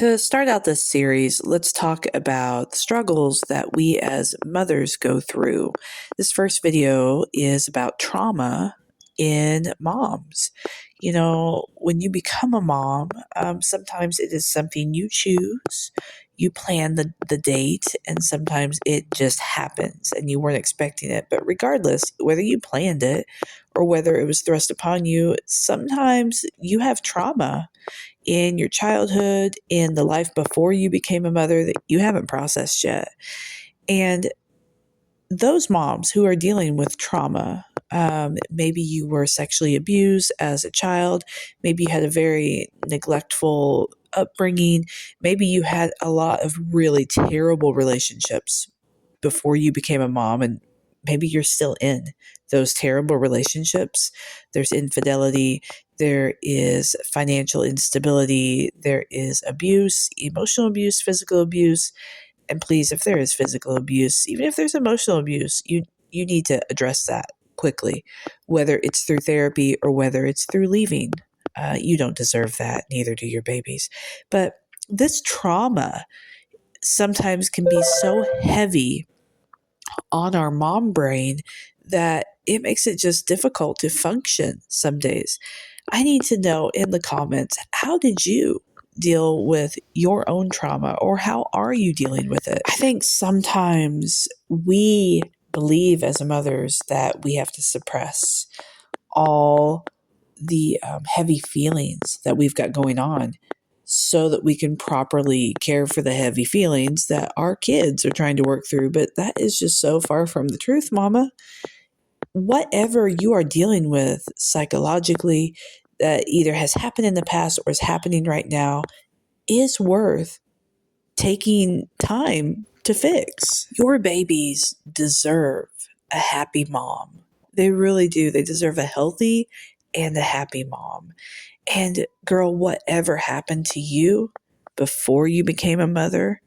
To start out this series, let's talk about the struggles that we as mothers go through. This first video is about trauma in moms. When you become a mom, sometimes it is something you choose. You plan the date, and sometimes it just happens and you weren't expecting it. But regardless, whether you planned it or whether it was thrust upon you, sometimes you have trauma in your childhood, in the life before you became a mother that you haven't processed yet. And those moms who are dealing with trauma, maybe you were sexually abused as a child, maybe you had a very neglectful upbringing, maybe you had a lot of really terrible relationships before you became a mom, and maybe you're still in those terrible relationships. There's infidelity, there is financial instability, there is abuse, emotional abuse, physical abuse. And please, if there is physical abuse, even if there's emotional abuse, you need to address that quickly, whether it's through therapy or whether it's through leaving. You don't deserve that, neither do your babies. But this trauma sometimes can be so heavy on our mom brain that it makes it just difficult to function some days. I need to know in the comments, how did you deal with your own trauma, or how are you dealing with it? I think sometimes we believe as mothers that we have to suppress all the heavy feelings that we've got going on so that we can properly care for the heavy feelings that our kids are trying to work through. But that is just so far from the truth, mama. Whatever you are dealing with psychologically that either has happened in the past or is happening right now is worth taking time to fix. Your babies deserve a happy mom. They really do. They deserve a healthy and a happy mom. And girl, whatever happened to you before you became a mother,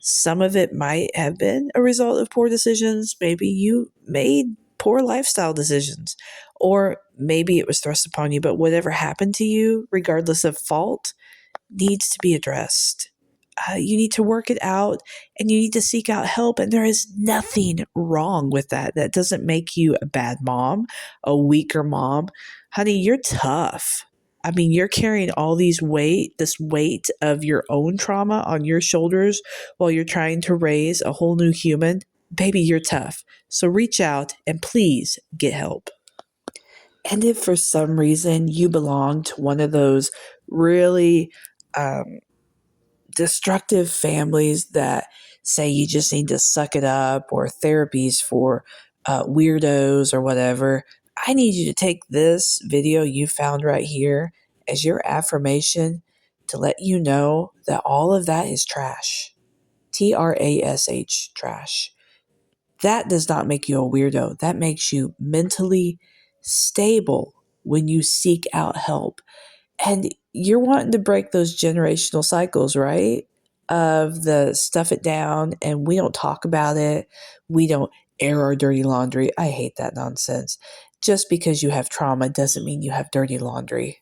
some of it might have been a result of poor decisions. Maybe you made poor lifestyle decisions, or maybe it was thrust upon you. But whatever happened to you, regardless of fault, needs to be addressed. You need to work it out, and you need to seek out help. And there is nothing wrong with that. That doesn't make you a bad mom, a weaker mom. Honey, you're tough. I mean, you're carrying all this weight of your own trauma on your shoulders while you're trying to raise a whole new human. Baby, you're tough. So reach out and please get help. And if for some reason you belong to one of those really destructive families that say you just need to suck it up, or therapies for weirdos or whatever, I need you to take this video you found right here as your affirmation to let you know that all of that is trash. TRASH, trash. That does not make you a weirdo. That makes you mentally stable when you seek out help. And you're wanting to break those generational cycles, right? Of the stuff it down and we don't talk about it. We don't air our dirty laundry. I hate that nonsense. Just because you have trauma doesn't mean you have dirty laundry.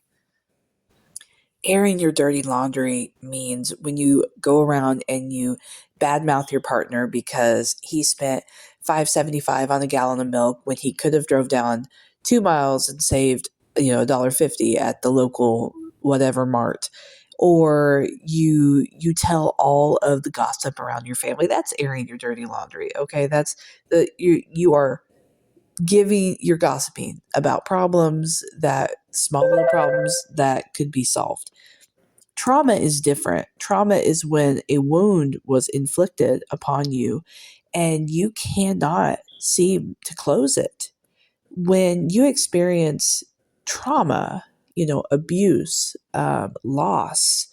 Airing your dirty laundry means when you go around and you badmouth your partner because he spent $5.75 on a gallon of milk when he could have drove down 2 miles and saved $1.50 at the local whatever mart, or you tell all of the gossip around your family. That's airing your dirty laundry. Okay, that's you are you're gossiping about small little problems that could be solved. Trauma is different. Trauma is when a wound was inflicted upon you and you cannot seem to close it. When you experience trauma, abuse, loss,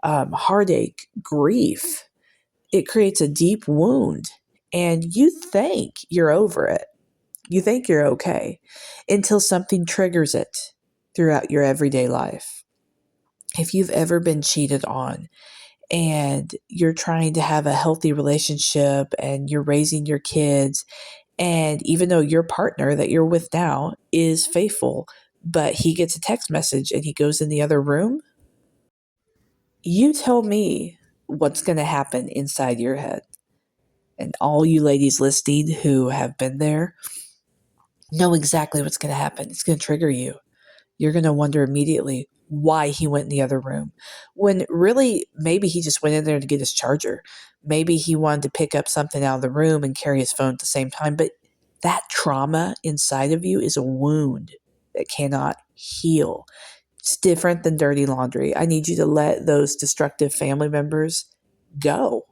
heartache, grief, it creates a deep wound, and you think you're over it. You think you're okay until something triggers it throughout your everyday life. If you've ever been cheated on and you're trying to have a healthy relationship and you're raising your kids, and even though your partner that you're with now is faithful, but he gets a text message and he goes in the other room, You tell me what's going to happen inside your head. And all you ladies listening who have been there know exactly what's going to happen. It's going to trigger you. You're going to wonder immediately why he went in the other room. When really, maybe he just went in there to get his charger. Maybe he wanted to pick up something out of the room and carry his phone at the same time. But that trauma inside of you is a wound that cannot heal. It's different than dirty laundry. I need you to let those destructive family members go.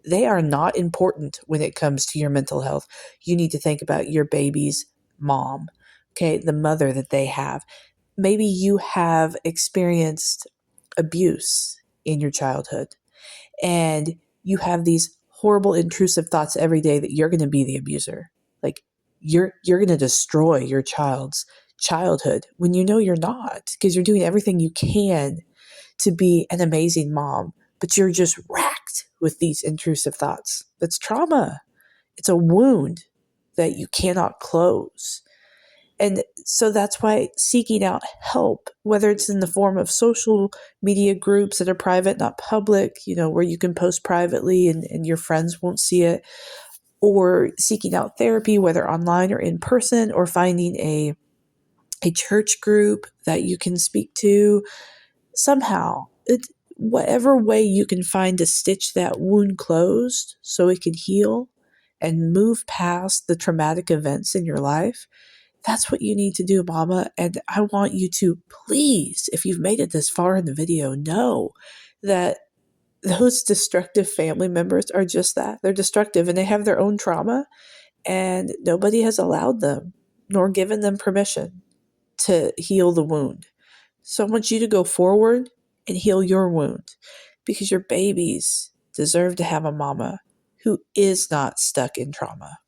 They are not important when it comes to your mental health. You need to think about your baby's mom, okay, the mother that they have. Maybe you have experienced abuse in your childhood and you have these horrible intrusive thoughts every day that you're going to be the abuser. Like you're going to destroy your child's childhood when you know you're not, because you're doing everything you can to be an amazing mom, but you're just racked with these intrusive thoughts. That's trauma. It's a wound that you cannot close. And so that's why seeking out help, whether it's in the form of social media groups that are private, not public, where you can post privately and your friends won't see it, or seeking out therapy, whether online or in person, or finding a church group that you can speak to, somehow, whatever way you can find to stitch that wound closed so it can heal and move past the traumatic events in your life. That's what you need to do, mama. And I want you to please, if you've made it this far in the video, know that those destructive family members are just that. They're destructive and they have their own trauma, and nobody has allowed them nor given them permission to heal the wound. So I want you to go forward and heal your wound, because your babies deserve to have a mama who is not stuck in trauma.